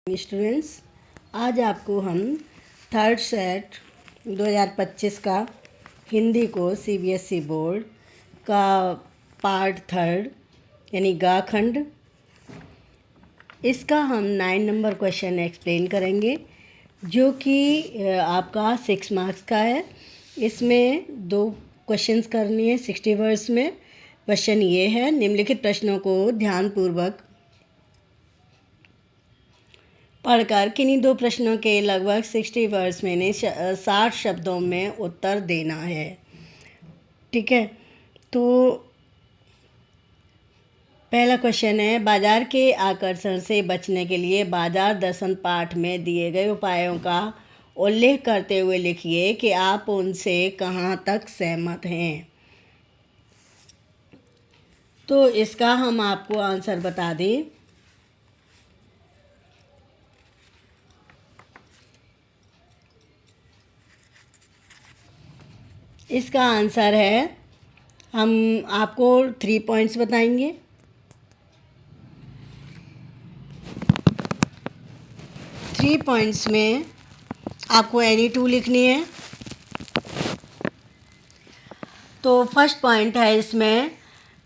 Students, आज आपको हम थर्ड सेट 2025 का हिंदी को सीबीएसई बोर्ड का पार्ट थर्ड यानी गा खंड, इसका हम 9 नंबर क्वेश्चन एक्सप्लेन करेंगे जो कि आपका 6 मार्क्स का है। इसमें 2 क्वेश्चंस करनी है 60 वर्ड्स में। क्वेश्चन ये है, निम्नलिखित प्रश्नों को ध्यानपूर्वक पढ़कर किन्हीं 2 प्रश्नों के लगभग 60 वर्ड्स में 60 शब्दों में उत्तर देना है। ठीक है, तो पहला क्वेश्चन है, बाजार के आकर्षण से बचने के लिए बाजार दर्शन पाठ में दिए गए उपायों का उल्लेख करते हुए लिखिए कि आप उनसे कहाँ तक सहमत हैं। तो इसका हम आपको आंसर बता दें। इसका आंसर है, हम आपको 3 पॉइंट्स बताएंगे। थ्री पॉइंट्स में आपको एनी 2 लिखनी है। तो फर्स्ट पॉइंट है इसमें,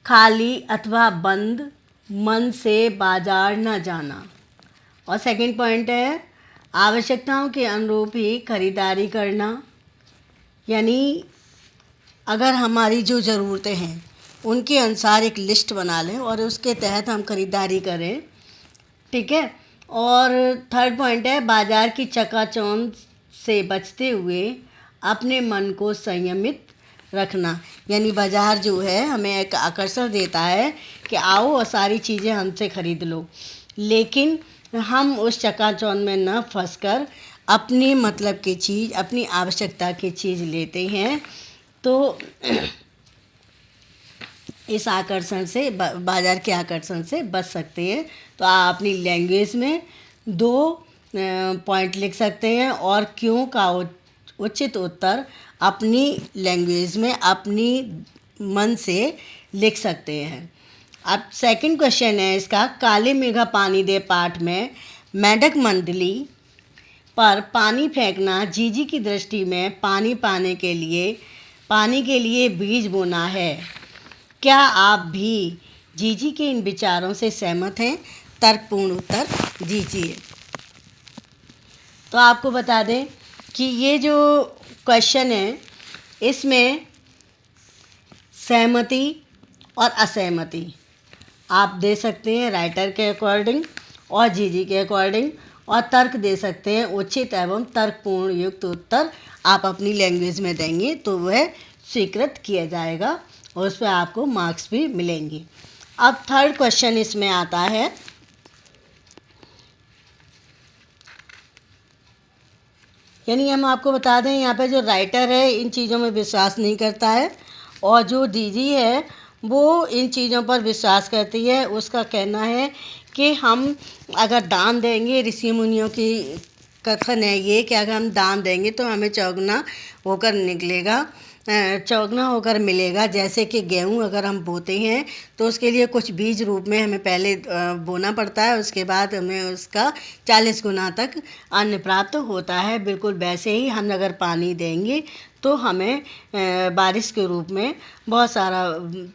खाली अथवा बंद मन से बाजार न जाना। और सेकंड पॉइंट है, आवश्यकताओं के अनुरूप ही खरीदारी करना, यानी अगर हमारी जो ज़रूरतें हैं उनके अनुसार एक लिस्ट बना लें और उसके तहत हम खरीदारी करें। ठीक है। और थर्ड पॉइंट है, बाजार की चकाचौंध से बचते हुए अपने मन को संयमित रखना, यानी बाज़ार जो है हमें एक आकर्षण देता है कि आओ और सारी चीज़ें हमसे खरीद लो, लेकिन हम उस चकाचौंध में न फंसकर अपनी मतलब की चीज़, अपनी आवश्यकता की चीज़ लेते हैं। तो इस आकर्षण से, बाज़ार के आकर्षण से बच सकते हैं। तो आप अपनी लैंग्वेज में 2 पॉइंट लिख सकते हैं और क्यों का उचित उत्तर अपनी लैंग्वेज में अपनी मन से लिख सकते हैं। अब सेकंड क्वेश्चन है इसका, काले मेघा पानी दे पाठ में मेढक मंडली पर पानी फेंकना जीजी की दृष्टि में पानी के लिए बीज बोना है। क्या आप भी जीजी के इन विचारों से सहमत हैं? तर्कपूर्ण उत्तर दीजिए। तो आपको बता दें कि ये जो क्वेश्चन है इसमें सहमति और असहमति आप दे सकते हैं राइटर के अकॉर्डिंग और जीजी के अकॉर्डिंग, और तर्क दे सकते हैं। उचित एवं तर्कपूर्ण युक्त उत्तर आप अपनी लैंग्वेज में देंगे तो वह स्वीकृत किया जाएगा और उस पर आपको मार्क्स भी मिलेंगे। अब थर्ड क्वेश्चन इसमें आता है, यानी हम आपको बता दें यहाँ पे जो राइटर है इन चीज़ों में विश्वास नहीं करता है और जो जीजी है वो इन चीज़ों पर विश्वास करती है। उसका कहना है कि हम अगर दान देंगे, ऋषि मुनियों की कथन है ये कि अगर हम दान देंगे तो हमें चौगुना होकर निकलेगा, चौगुना होकर मिलेगा। जैसे कि गेहूँ अगर हम बोते हैं तो उसके लिए कुछ बीज रूप में हमें पहले बोना पड़ता है, उसके बाद हमें उसका 40 गुना तक अन्न प्राप्त होता है। बिल्कुल वैसे ही हम अगर पानी देंगे तो हमें बारिश के रूप में बहुत सारा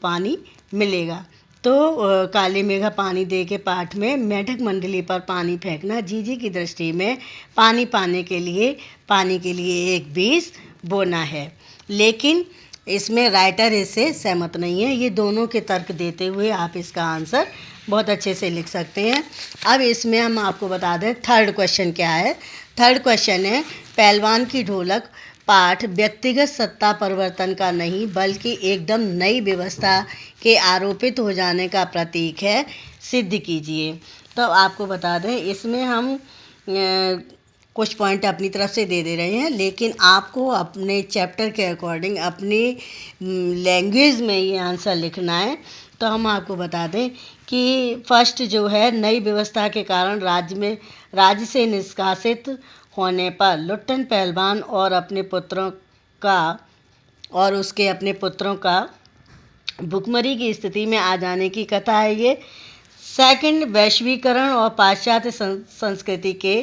पानी मिलेगा। तो काले मेघा पानी दे के पाठ में मेढक मंडली पर पानी फेंकना जीजी की दृष्टि में पानी के लिए एक बीज बोना है। लेकिन इसमें राइटर इससे सहमत नहीं है। ये दोनों के तर्क देते हुए आप इसका आंसर बहुत अच्छे से लिख सकते हैं। अब इसमें हम आपको बता दें थर्ड क्वेश्चन क्या है। थर्ड क्वेश्चन है, पहलवान की ढोलक पाठ व्यक्तिगत सत्ता परिवर्तन का नहीं बल्कि एकदम नई व्यवस्था के आरोपित हो जाने का प्रतीक है, सिद्ध कीजिए। तो आपको बता दें इसमें हम कुछ पॉइंट अपनी तरफ से दे रहे हैं, लेकिन आपको अपने चैप्टर के अकॉर्डिंग अपनी लैंग्वेज में ये आंसर लिखना है। तो हम आपको बता दें कि फर्स्ट जो है, नई व्यवस्था के कारण राज्य से निष्कासित होने पर लुट्टन पहलवान और अपने पुत्रों का भुखमरी की स्थिति में आ जाने की कथा है ये। सेकंड, वैश्वीकरण और पाश्चात्य संस्कृति के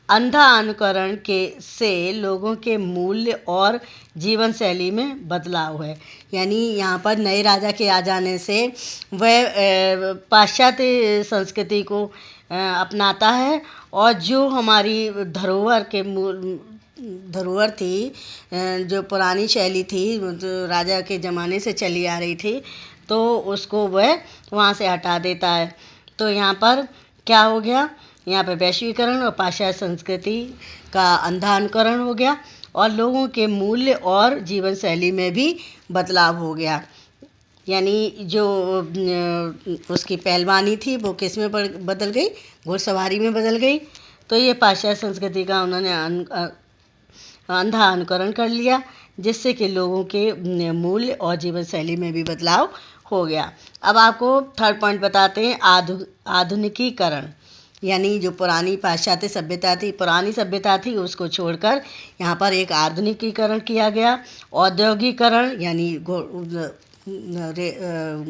अंधा अनुकरण के से लोगों के मूल्य और जीवन शैली में बदलाव है। यानी यहाँ पर नए राजा के आ जाने से वह पाश्चात्य संस्कृति को अपनाता है, और जो हमारी धरोहर थी, जो पुरानी शैली थी, जो राजा के ज़माने से चली आ रही थी, तो उसको वह वहाँ से हटा देता है। तो यहाँ पर क्या हो गया, यहाँ पे वैश्वीकरण और पाश्चात्य संस्कृति का अंधा अनुकरण हो गया, और लोगों के मूल्य और जीवन शैली में भी बदलाव हो गया। यानी जो उसकी पहलवानी थी वो किस में बदल गई, घुड़सवारी में बदल गई। तो ये पाश्चात्य संस्कृति का उन्होंने अंधा अनुकरण कर लिया, जिससे कि लोगों के मूल्य और जीवन शैली में भी बदलाव हो गया। अब आपको थर्ड पॉइंट बताते हैं, आधुनिकीकरण। यानी जो पुरानी पाश्चात्य सभ्यता थी, पुरानी सभ्यता थी, उसको छोड़कर यहाँ पर एक आधुनिकीकरण किया गया। औद्योगिकरण, यानी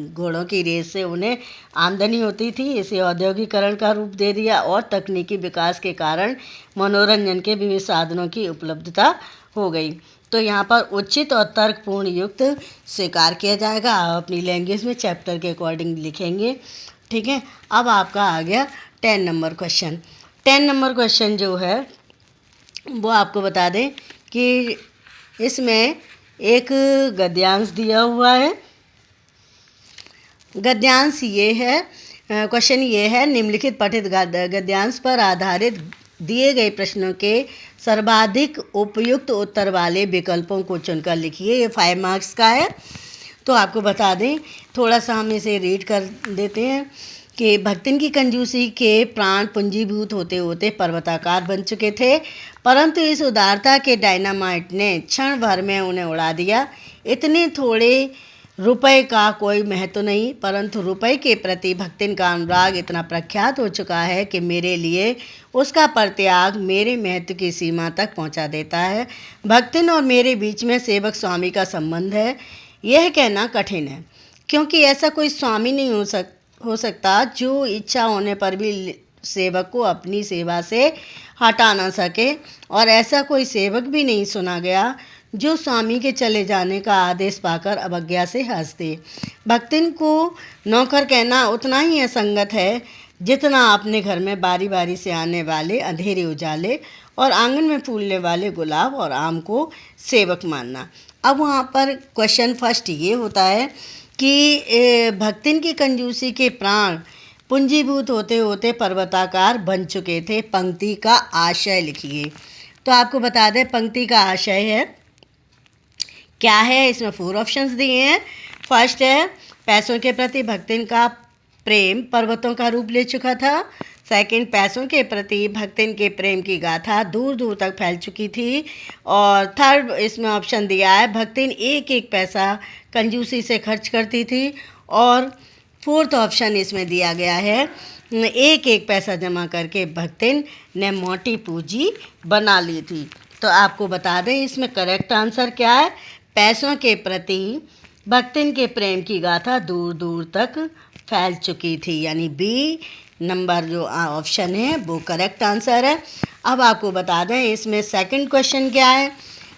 घोड़ों की रेस से उन्हें आमदनी होती थी, इसे औद्योगिकरण का रूप दे दिया। और तकनीकी विकास के कारण मनोरंजन के विविध साधनों की उपलब्धता हो गई। तो यहाँ पर उचित और तर्कपूर्ण युक्त स्वीकार किया जाएगा। आप अपनी लैंग्वेज में चैप्टर के अकॉर्डिंग लिखेंगे, ठीक है। अब आपका आ गया 10 नंबर क्वेश्चन। 10 नंबर क्वेश्चन जो है वो आपको बता दें कि इसमें एक गद्यांश दिया हुआ है। गद्यांश ये है, क्वेश्चन ये है, निम्नलिखित पठित गद्यांश पर आधारित दिए गए प्रश्नों के सर्वाधिक उपयुक्त उत्तर वाले विकल्पों को चुनकर लिखिए। ये 5 मार्क्स का है। तो आपको बता दें, थोड़ा सा हम इसे रीड कर देते हैं कि भक्तिन की कंजूसी के प्राण पूंजीभूत होते होते पर्वताकार बन चुके थे, परंतु इस उदारता के डायनामाइट ने क्षण भर में उन्हें उड़ा दिया। इतने थोड़े रुपए का कोई महत्व नहीं, परंतु रुपए के प्रति भक्तिन का अनुराग इतना प्रख्यात हो चुका है कि मेरे लिए उसका परित्याग मेरे महत्व की सीमा तक पहुंचा देता है। भक्तिन और मेरे बीच में सेवक स्वामी का संबंध है, यह कहना कठिन है, क्योंकि ऐसा कोई स्वामी नहीं हो सकता जो इच्छा होने पर भी सेवक को अपनी सेवा से हटा ना सके, और ऐसा कोई सेवक भी नहीं सुना गया जो स्वामी के चले जाने का आदेश पाकर अवज्ञा से हंस दे। भक्तिन को नौकर कहना उतना ही असंगत है जितना अपने घर में बारी बारी से आने वाले अंधेरे उजाले और आंगन में फूलने वाले गुलाब और आम को सेवक मानना। अब वहाँ पर क्वेश्चन फर्स्ट ये होता है कि भक्तिन की कंजूसी के प्राण पूंजीभूत होते होते पर्वताकार बन चुके थे। पंक्ति का आशय लिखिए। तो आपको बता दें, पंक्ति का आशय है क्या है, इसमें 4 ऑप्शंस दिए हैं। फर्स्ट है, पैसों के प्रति भक्तिन का प्रेम पर्वतों का रूप ले चुका था। सेकंड, पैसों के प्रति भक्तिन के प्रेम की गाथा दूर दूर तक फैल चुकी थी। और थर्ड इसमें ऑप्शन दिया है, भक्तिन एक एक पैसा कंजूसी से खर्च करती थी। और फोर्थ ऑप्शन इसमें दिया गया है, एक एक पैसा जमा करके भक्तिन ने मोटी पूंजी बना ली थी। तो आपको बता दें इसमें करेक्ट आंसर क्या है, पैसों के प्रति भक्तिन के प्रेम की गाथा दूर दूर तक फैल चुकी थी। यानी बी नंबर जो ऑप्शन है वो करेक्ट आंसर है। अब आपको बता दें इसमें सेकंड क्वेश्चन क्या है।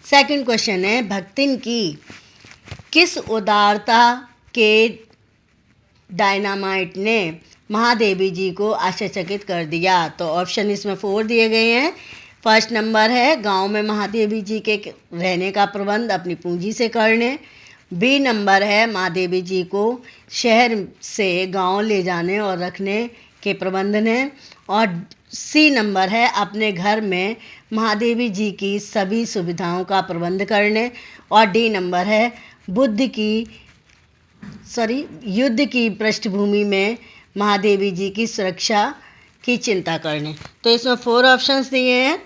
सेकंड क्वेश्चन है, भक्तिन की किस उदारता के डायनामाइट ने महादेवी जी को आश्चर्यचकित कर दिया। तो ऑप्शन इसमें 4 दिए गए हैं। फर्स्ट नंबर है, गांव में महादेवी जी के रहने का प्रबंध अपनी पूंजी से करने। बी नंबर है, महादेवी जी को शहर से गांव ले जाने और रखने के प्रबंध ने। और सी नंबर है, अपने घर में महादेवी जी की सभी सुविधाओं का प्रबंध करने। और डी नंबर है, युद्ध की पृष्ठभूमि में महादेवी जी की सुरक्षा की चिंता करने। तो इसमें 4 ऑप्शंस दिए हैं।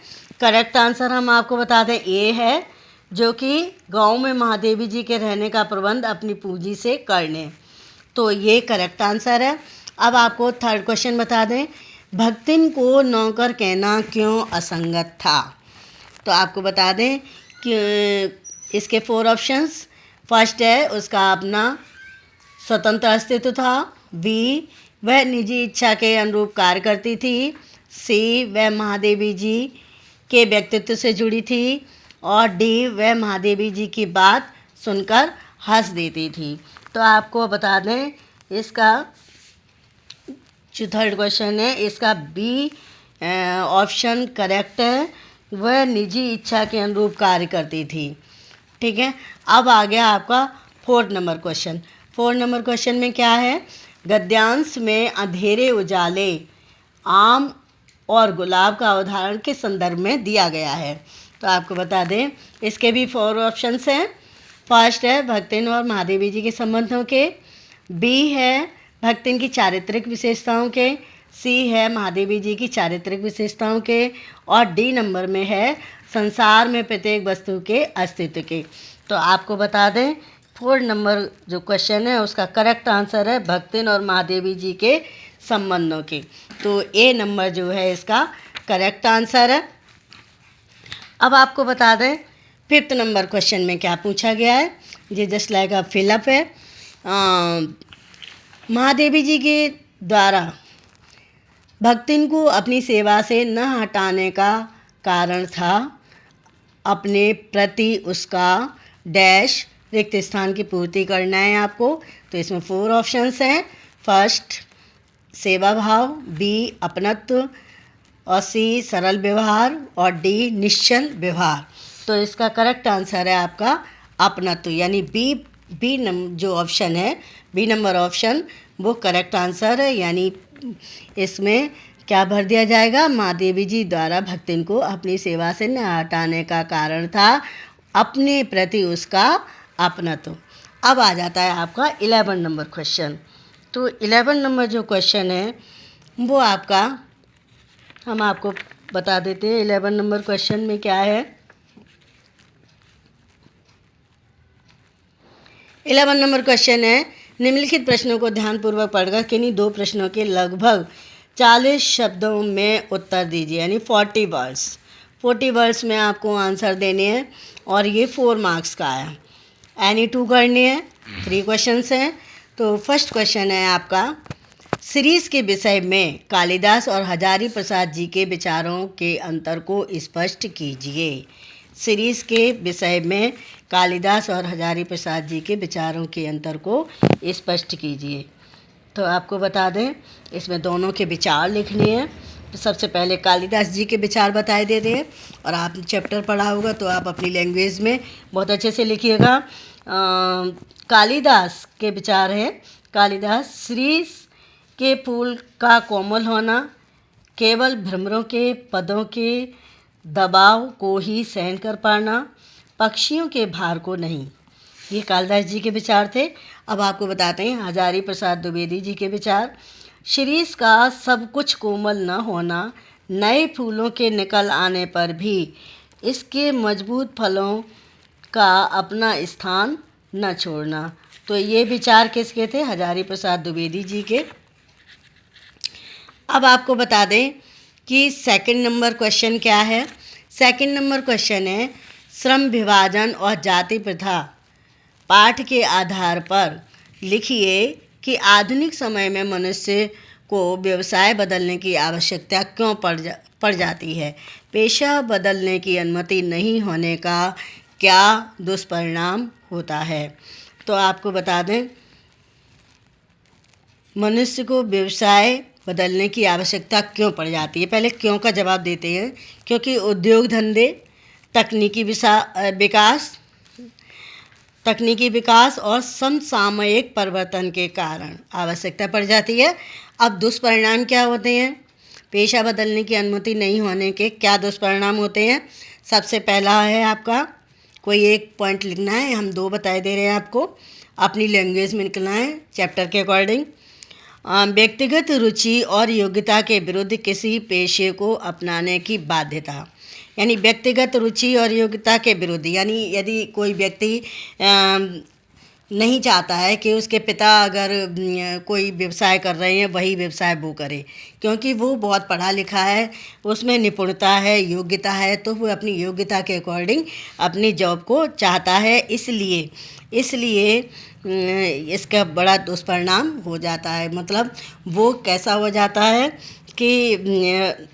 करेक्ट आंसर हम आपको बता दें ए है, जो कि गांव में महादेवी जी के रहने का प्रबंध अपनी पूंजी से करने। तो ये करेक्ट आंसर है। अब आपको थर्ड क्वेश्चन बता दें, भक्तिन को नौकर कहना क्यों असंगत था। तो आपको बता दें कि इसके 4 ऑप्शंस। फर्स्ट है, उसका अपना स्वतंत्र अस्तित्व था। बी, वह निजी इच्छा के अनुरूप कार्य करती थी। सी, वह महादेवी जी के व्यक्तित्व से जुड़ी थी। और डी, वह महादेवी जी की बात सुनकर हंस देती थी। तो आपको बता दें इसका जो थर्ड क्वेश्चन है इसका बी ऑप्शन करेक्ट है। वह निजी इच्छा के अनुरूप कार्य करती थी। ठीक है, अब आ गया आपका fourth number question. Fourth number question में क्या है? गद्यांश में अंधेरे उजाले आम और गुलाब का उदाहरण के संदर्भ में दिया गया है। तो आपको बता दें इसके भी 4 ऑप्शंस हैं। फर्स्ट है भक्तिन और महादेवी जी के संबंधों के, बी है भक्तिन की चारित्रिक विशेषताओं के, सी है महादेवी जी की चारित्रिक विशेषताओं के, और डी नंबर में है संसार में प्रत्येक वस्तु के अस्तित्व के। तो आपको बता दें 4 नंबर जो क्वेश्चन है उसका करेक्ट आंसर है भक्तिन और महादेवी जी के संबंधों के। तो ए नंबर जो है इसका करेक्ट आंसर है। अब आपको बता दें 5th नंबर क्वेश्चन में क्या पूछा गया है। ये जस्ट लाइक अ फिलअप है। महादेवी जी के द्वारा भक्तिन को अपनी सेवा से न हटाने का कारण था अपने प्रति उसका डैश रिक्त स्थान की पूर्ति करना है आपको। तो इसमें 4 ऑप्शंस हैं। फर्स्ट सेवा भाव, बी अपनत्व, और सी सरल व्यवहार, और डी निश्चल व्यवहार। तो इसका करेक्ट आंसर है आपका अपनत्व, यानी बी जो ऑप्शन है बी नंबर ऑप्शन वो करेक्ट आंसर है। यानी इसमें क्या भर दिया जाएगा? महादेवी जी द्वारा भक्तिन को अपनी सेवा से न हटाने का कारण था अपने प्रति उसका अपनत्व। अब आ जाता है आपका 11 नंबर क्वेश्चन। तो 11 नंबर जो क्वेश्चन है वो आपका हम आपको बता देते हैं 11 नंबर क्वेश्चन में क्या है। 11 नंबर क्वेश्चन है निम्नलिखित प्रश्नों को ध्यानपूर्वक पढ़कर किन्हीं 2 प्रश्नों के लगभग 40 शब्दों में उत्तर दीजिए, यानी 40 वर्ड्स। 40 वर्ड्स में आपको आंसर देने हैं और ये 4 मार्क्स का है। एनी 2 करने हैं। 3 क्वेश्चंस हैं। तो फर्स्ट क्वेश्चन है आपका सीरीज़ के विषय में कालिदास और हजारी प्रसाद जी के विचारों के अंतर को स्पष्ट कीजिए। सीरीज़ के विषय में कालिदास और हजारी प्रसाद जी के विचारों के अंतर को स्पष्ट कीजिए। तो आपको बता दें इसमें दोनों के विचार लिखने हैं। तो सबसे पहले कालिदास जी के विचार बताए देते हैं, और आपने चैप्टर पढ़ा होगा तो आप अपनी लैंग्वेज में बहुत अच्छे से लिखिएगा। कालिदास के विचार हैं। कालिदास सीरीज़ के फूल का कोमल होना, केवल भ्रमरों के पदों के दबाव को ही सहन कर पाना, पक्षियों के भार को नहीं। ये कालिदास जी के विचार थे। अब आपको बताते हैं हजारी प्रसाद द्विवेदी जी के विचार। शिरीष का सब कुछ कोमल न होना, नए फूलों के निकल आने पर भी इसके मजबूत फलों का अपना स्थान न छोड़ना। तो ये विचार किसके थे? हजारी प्रसाद द्विवेदी जी के। अब आपको बता दें कि सेकंड नंबर क्वेश्चन क्या है। सेकंड नंबर क्वेश्चन है श्रम विभाजन और जाति प्रथा पाठ के आधार पर लिखिए कि आधुनिक समय में मनुष्य को व्यवसाय बदलने की आवश्यकता क्यों पड़ जाती है। पेशा बदलने की अनुमति नहीं होने का क्या दुष्परिणाम होता है। तो आपको बता दें मनुष्य को व्यवसाय बदलने की आवश्यकता क्यों पड़ जाती है। पहले क्यों का जवाब देते हैं। क्योंकि उद्योग धंधे, तकनीकी विकास और समसामयिक परिवर्तन के कारण आवश्यकता पड़ जाती है। अब दुष्परिणाम क्या होते हैं? पेशा बदलने की अनुमति नहीं होने के क्या दुष्परिणाम होते हैं। सबसे पहला है आपका कोई एक पॉइंट लिखना है, हम 2 बताए दे रहे हैं आपको, अपनी लैंग्वेज में लिखना है चैप्टर के अकॉर्डिंग। व्यक्तिगत रुचि और योग्यता के विरुद्ध किसी पेशे को अपनाने की बाध्यता, यानी व्यक्तिगत रुचि और योग्यता के विरुद्ध, यानी यदि कोई व्यक्ति नहीं चाहता है कि उसके पिता अगर कोई व्यवसाय कर रहे हैं वही व्यवसाय वो करे, क्योंकि वो बहुत पढ़ा लिखा है, उसमें निपुणता है, योग्यता है, तो वो अपनी योग्यता के अकॉर्डिंग अपनी जॉब को चाहता है। इसलिए इसलिए इसका बड़ा दुष्परिणाम हो जाता है। मतलब वो कैसा हो जाता है कि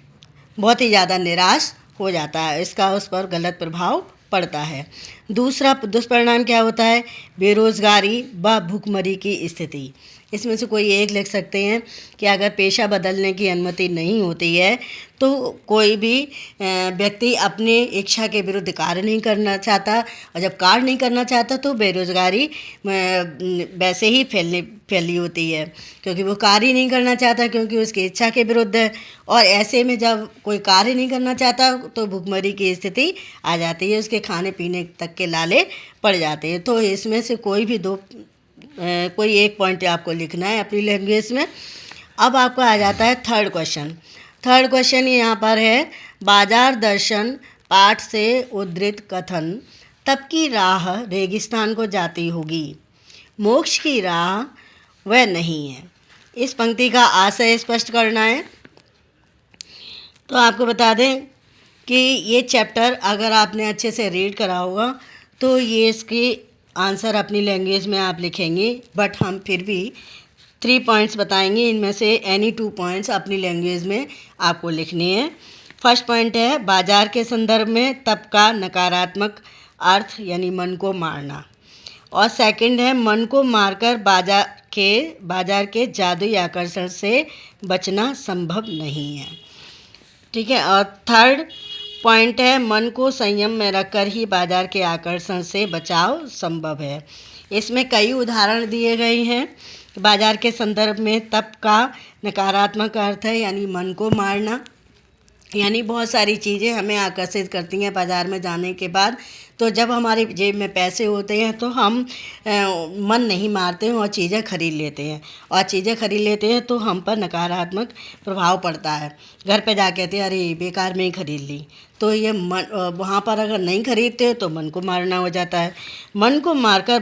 बहुत ही ज़्यादा निराश हो जाता है, इसका उस पर गलत प्रभाव पड़ता है। दूसरा दुष्परिणाम क्या होता है? बेरोजगारी व भुखमरी की स्थिति। इसमें से कोई एक लिख सकते हैं कि अगर पेशा बदलने की अनुमति नहीं होती है तो कोई भी व्यक्ति अपने इच्छा के विरुद्ध कार्य नहीं करना चाहता, और जब कार्य नहीं करना चाहता तो बेरोजगारी वैसे ही फैली होती है, क्योंकि वो कार्य ही नहीं करना चाहता, क्योंकि उसकी इच्छा के विरुद्ध है। और ऐसे में जब कोई कार्य नहीं करना चाहता तो भुखमरी की स्थिति आ जाती है, उसके खाने पीने तक के लाले पड़ जाते हैं। तो इसमें से कोई एक पॉइंट आपको लिखना है अपनी लैंग्वेज में। अब आपको आ जाता है थर्ड क्वेश्चन यहाँ पर है, बाजार दर्शन पाठ से उद्धृत कथन, तब की राह रेगिस्तान को जाती होगी, मोक्ष की राह वह नहीं है। इस पंक्ति का आशय स्पष्ट करना है। तो आपको बता दें कि ये चैप्टर अगर आपने अच्छे से रीड करा होगा तो ये इसकी आंसर अपनी लैंग्वेज में आप लिखेंगे, बट हम फिर भी 3 पॉइंट्स बताएंगे, इनमें से एनी 2 पॉइंट्स अपनी लैंग्वेज में आपको लिखने हैं। फर्स्ट पॉइंट है, बाजार के संदर्भ में तप का नकारात्मक अर्थ यानी मन को मारना। और सेकंड है, मन को मारकर बाजार के जादुई आकर्षण से बचना संभव नहीं है। ठीक है। और थर्ड पॉइंट है, मन को संयम में रखकर ही बाजार के आकर्षण से बचाव संभव है। इसमें कई उदाहरण दिए गए हैं। बाजार के संदर्भ में तप का नकारात्मक अर्थ है यानी मन को मारना, यानी बहुत सारी चीज़ें हमें आकर्षित करती हैं बाज़ार में जाने के बाद। तो जब हमारी जेब में पैसे होते हैं तो हम मन नहीं मारते हैं और चीज़ें खरीद लेते हैं तो हम पर नकारात्मक प्रभाव पड़ता है। घर पे जा कहते हैं अरे बेकार में ही खरीद ली, तो ये मन वहाँ पर अगर नहीं खरीदते तो मन को मारना हो जाता है। मन को मारकर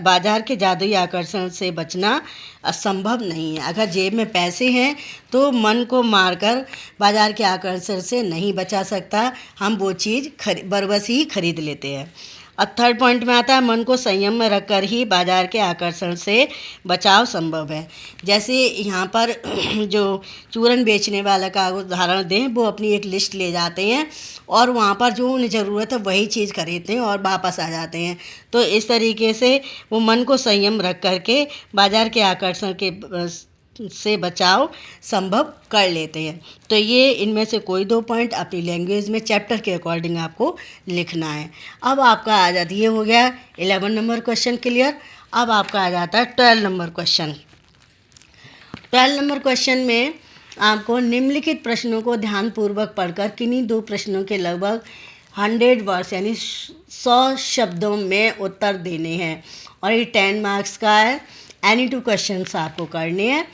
बाजार के जादुई आकर्षण से बचना असंभव नहीं है। अगर जेब में पैसे हैं तो मन को मारकर बाजार के आकर्षण से नहीं बचा सकता, हम वो चीज़ बरबस ही खरीद लेते हैं। और थर्ड पॉइंट में आता है, मन को संयम में रखकर ही बाजार के आकर्षण से बचाव संभव है। जैसे यहाँ पर जो चूरन बेचने वाला का उदाहरण दें, वो अपनी एक लिस्ट ले जाते हैं और वहाँ पर जो उन्हें ज़रूरत है वही चीज़ खरीदते हैं और वापस आ जाते हैं। तो इस तरीके से वो मन को संयम रख करके बाजार के आकर्षण से बचाव संभव कर लेते हैं। तो ये इनमें से कोई 2 पॉइंट अपनी लैंग्वेज में चैप्टर के अकॉर्डिंग आपको लिखना है। अब आपका आ जाती है, हो गया 11 नंबर क्वेश्चन क्लियर। अब आपका आ जाता है 12 नंबर क्वेश्चन। 12 नंबर क्वेश्चन में आपको निम्नलिखित प्रश्नों को ध्यानपूर्वक पढ़कर किन्हीं 2 प्रश्नों के लगभग 100 वर्ड्स यानी 100 शब्दों में उत्तर देने हैं और ये 10 मार्क्स का है। एनी 2 क्वेश्चंस आपको करने हैं।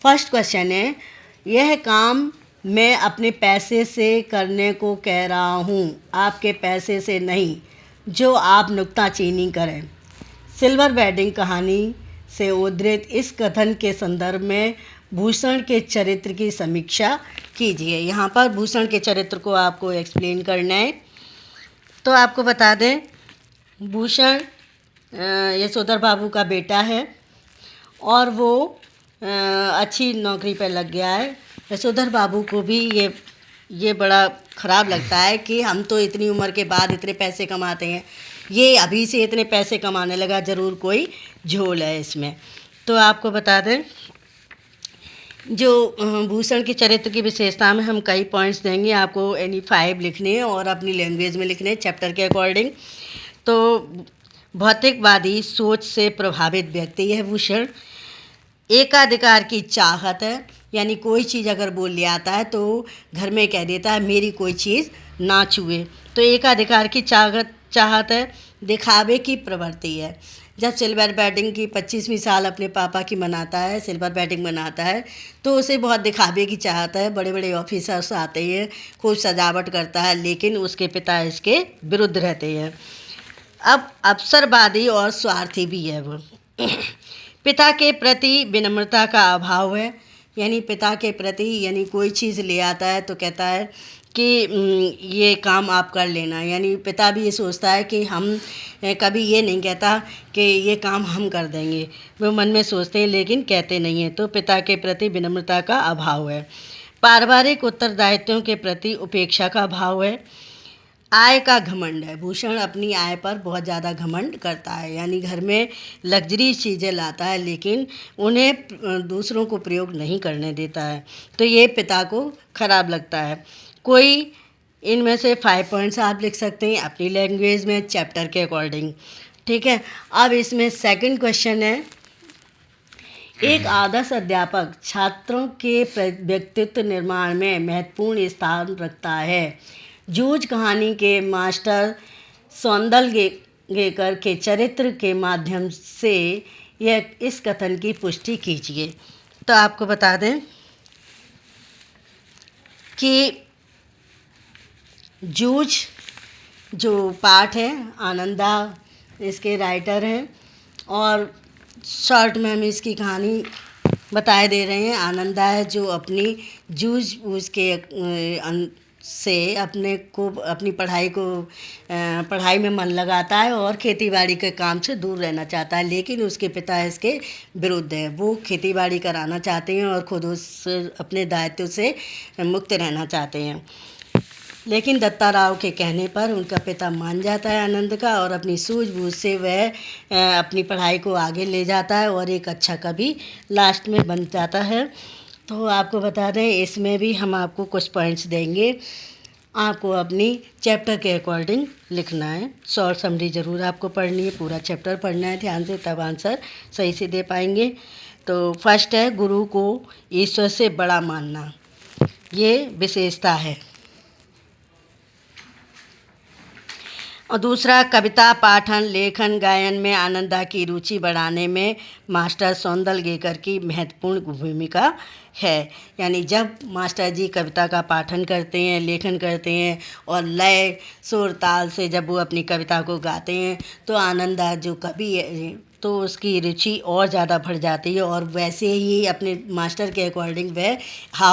फर्स्ट क्वेश्चन है, यह काम मैं अपने पैसे से करने को कह रहा हूँ, आपके पैसे से नहीं, जो आप नुक्ताचीनी करें। सिल्वर वेडिंग कहानी से उद्धृत इस कथन के संदर्भ में भूषण के चरित्र की समीक्षा कीजिए। यहाँ पर भूषण के चरित्र को आपको एक्सप्लेन करना है। तो आपको बता दें, भूषण यशोधर बाबू का बेटा है और वो अच्छी नौकरी पर लग गया है। यशोधर बाबू को भी ये बड़ा ख़राब लगता है कि हम तो इतनी उम्र के बाद इतने पैसे कमाते हैं, ये अभी से इतने पैसे कमाने लगा, ज़रूर कोई झोल है इसमें। तो आपको बता दें, जो भूषण के चरित्र की विशेषता में हम कई पॉइंट्स देंगे, आपको एनी 5 लिखने हैं और अपनी लैंग्वेज में लिखने हैं चैप्टर के अकॉर्डिंग। तो भौतिकवादी सोच से प्रभावित व्यक्ति है भूषण। एकाधिकार की चाहत है, यानी कोई चीज़ अगर बोल ले आता है तो घर में कह देता है मेरी कोई चीज़ ना छुए। तो एकाधिकार की चाहत है। दिखावे की प्रवृत्ति है। जब सिल्वर बैटिंग की 25वीं साल अपने पापा की मनाता है, सिल्वर बैटिंग मनाता है, तो उसे बहुत दिखावे की चाहत है। बड़े बड़े ऑफिसर्स आते हैं, खूब सजावट करता है, लेकिन उसके पिता इसके विरुद्ध रहते हैं। अब अवसरवादी और स्वार्थी भी है वो। पिता के प्रति विनम्रता का अभाव है, यानी पिता के प्रति, यानी कोई चीज़ ले आता है तो कहता है कि ये काम आप कर लेना, यानी पिता भी ये सोचता है कि हम कभी ये नहीं कहता कि ये काम हम कर देंगे, वो मन में सोचते हैं लेकिन कहते नहीं हैं। तो पिता के प्रति विनम्रता का अभाव है। पारिवारिक उत्तरदायित्वों के प्रति उपेक्षा का भाव है। आय का घमंड है, भूषण अपनी आय पर बहुत ज़्यादा घमंड करता है, यानी घर में लग्जरी चीज़ें लाता है लेकिन उन्हें दूसरों को प्रयोग नहीं करने देता है, तो ये पिता को खराब लगता है। कोई इनमें से 5 पॉइंट्स आप लिख सकते हैं अपनी लैंग्वेज में चैप्टर के अकॉर्डिंग, ठीक है। अब इसमें सेकंड क्वेश्चन है, एक आदर्श अध्यापक छात्रों के व्यक्तित्व निर्माण में महत्वपूर्ण स्थान रखता है। जूझ कहानी के मास्टर सौंदलगेकर के चरित्र के माध्यम से यह इस कथन की पुष्टि कीजिए। तो आपको बता दें कि जूझ जो पाठ है, आनंदा इसके राइटर हैं और शॉर्ट में हम इसकी कहानी बताए दे रहे हैं। आनंदा है जो अपनी जूझ के से अपनी पढ़ाई में मन लगाता है और खेतीबाड़ी के काम से दूर रहना चाहता है, लेकिन उसके पिता इसके विरुद्ध हैं। वो खेतीबाड़ी कराना चाहते हैं और खुद उस अपने दायित्व से मुक्त रहना चाहते हैं, लेकिन दत्ता राव के कहने पर उनका पिता मान जाता है आनंद का और अपनी सूझबूझ से वह अपनी पढ़ाई को आगे ले जाता है और एक अच्छा कवि लास्ट में बन जाता है। तो आपको बता दें इसमें भी हम आपको कुछ पॉइंट्स देंगे, आपको अपनी चैप्टर के अकॉर्डिंग लिखना है। शॉर्ट समरी ज़रूर आपको पढ़नी है, पूरा चैप्टर पढ़ना है ध्यान से, तब आंसर सही से दे पाएंगे। तो फर्स्ट है गुरु को ईश्वर से बड़ा मानना, ये विशेषता है। और दूसरा, कविता पाठन लेखन गायन में आनंदा की रुचि बढ़ाने में मास्टर सौंदलगेकर की महत्वपूर्ण भूमिका है। यानी जब मास्टर जी कविता का पाठन करते हैं, लेखन करते हैं और लय सुर ताल से जब वो अपनी कविता को गाते हैं तो आनंदा जो कवि है तो उसकी रुचि और ज़्यादा बढ़ जाती है और वैसे ही अपने मास्टर के अकॉर्डिंग वह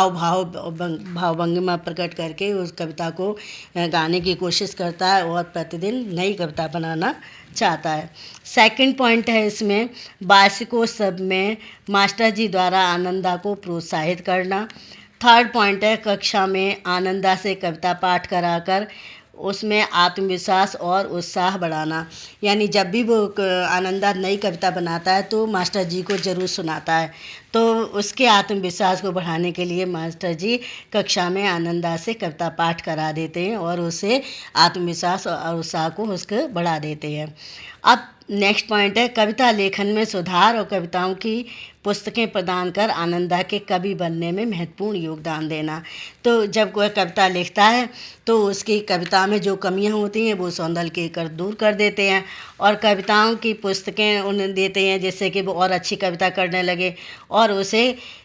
भाव भंगिमा प्रकट करके उस कविता को गाने की कोशिश करता है और प्रतिदिन नई कविता बनाना चाहता है। सेकंड पॉइंट है इसमें वार्षिकोत्सव में मास्टर जी द्वारा आनंदा को प्रोत्साहित करना। थर्ड पॉइंट है कक्षा में आनंदा से कविता पाठ कराकर उसमें आत्मविश्वास और उत्साह बढ़ाना। यानी जब भी वो आनंदा नई कविता बनाता है तो मास्टर जी को ज़रूर सुनाता है, तो उसके आत्मविश्वास को बढ़ाने के लिए मास्टर जी कक्षा में आनंदा से कविता पाठ करा देते हैं और उसे आत्मविश्वास और उत्साह को उसको बढ़ा देते हैं। अब नेक्स्ट पॉइंट है कविता लेखन में सुधार और कविताओं की पुस्तकें प्रदान कर आनंदा के कवि बनने में महत्वपूर्ण योगदान देना। तो जब कोई कविता लिखता है तो उसकी कविता में जो कमियां होती हैं वो सौंदलगेकर दूर कर देते हैं और कविताओं की पुस्तकें उन्हें देते हैं जिससे कि वो और अच्छी कविता करने लगे और उसे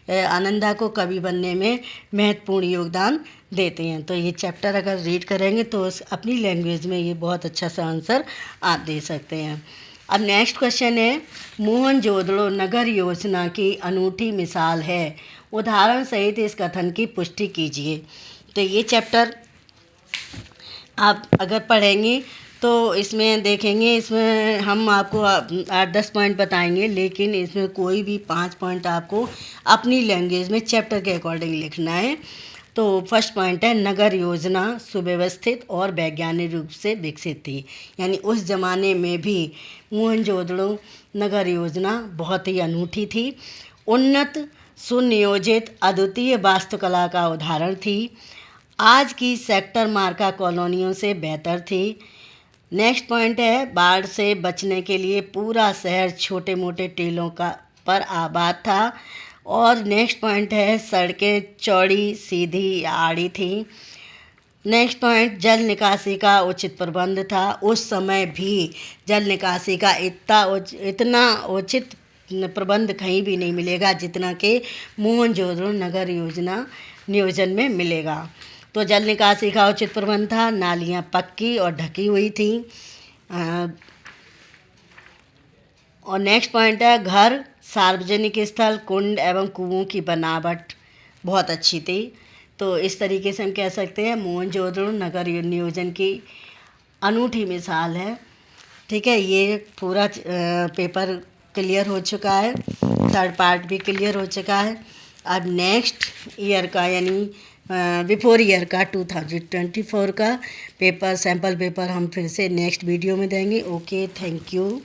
आनंदा को कवि बनने में महत्वपूर्ण योगदान देते हैं। तो ये चैप्टर अगर रीड करेंगे तो अपनी लैंग्वेज में ये बहुत अच्छा सा आंसर आप दे सकते हैं। अब नेक्स्ट क्वेश्चन है मोहनजोदड़ो नगर योजना की अनूठी मिसाल है, उदाहरण सहित इस कथन की पुष्टि कीजिए। तो ये चैप्टर आप अगर पढ़ेंगे तो इसमें देखेंगे, इसमें हम आपको 8-10 पॉइंट बताएंगे, लेकिन इसमें कोई भी 5 पॉइंट आपको अपनी लैंग्वेज में चैप्टर के अकॉर्डिंग लिखना है। तो फर्स्ट पॉइंट है नगर योजना सुव्यवस्थित और वैज्ञानिक रूप से विकसित थी। यानी उस ज़माने में भी मोहनजोदड़ो नगर योजना बहुत ही अनूठी थी, उन्नत सुनियोजित अद्वितीय वास्तुकला का उदाहरण थी, आज की सेक्टर मार्का कॉलोनियों से बेहतर थी। नेक्स्ट पॉइंट है बाढ़ से बचने के लिए पूरा शहर छोटे मोटे टीलों पर आबाद था। और नेक्स्ट पॉइंट है सड़कें चौड़ी सीधी आड़ी थी। नेक्स्ट पॉइंट जल निकासी का उचित प्रबंध था, उस समय भी जल निकासी का इतना उचित प्रबंध कहीं भी नहीं मिलेगा जितना कि मोहनजोदड़ो नगर योजना नियोजन में मिलेगा। तो जल निकासी का उचित प्रबंध था, नालियाँ पक्की और ढकी हुई थी, और नेक्स्ट पॉइंट है घर, सार्वजनिक स्थल, कुंड एवं कुओं की बनावट बहुत अच्छी थी। तो इस तरीके से हम कह सकते हैं मोहनजोदड़ो नगर नियोजन की अनूठी मिसाल है। ठीक है, ये पूरा पेपर क्लियर हो चुका है, थर्ड पार्ट भी क्लियर हो चुका है। अब नेक्स्ट ईयर का यानी बिफोर ईयर का 2024 का पेपर, सैम्पल पेपर हम फिर से नेक्स्ट वीडियो में देंगे। Okay, thank you.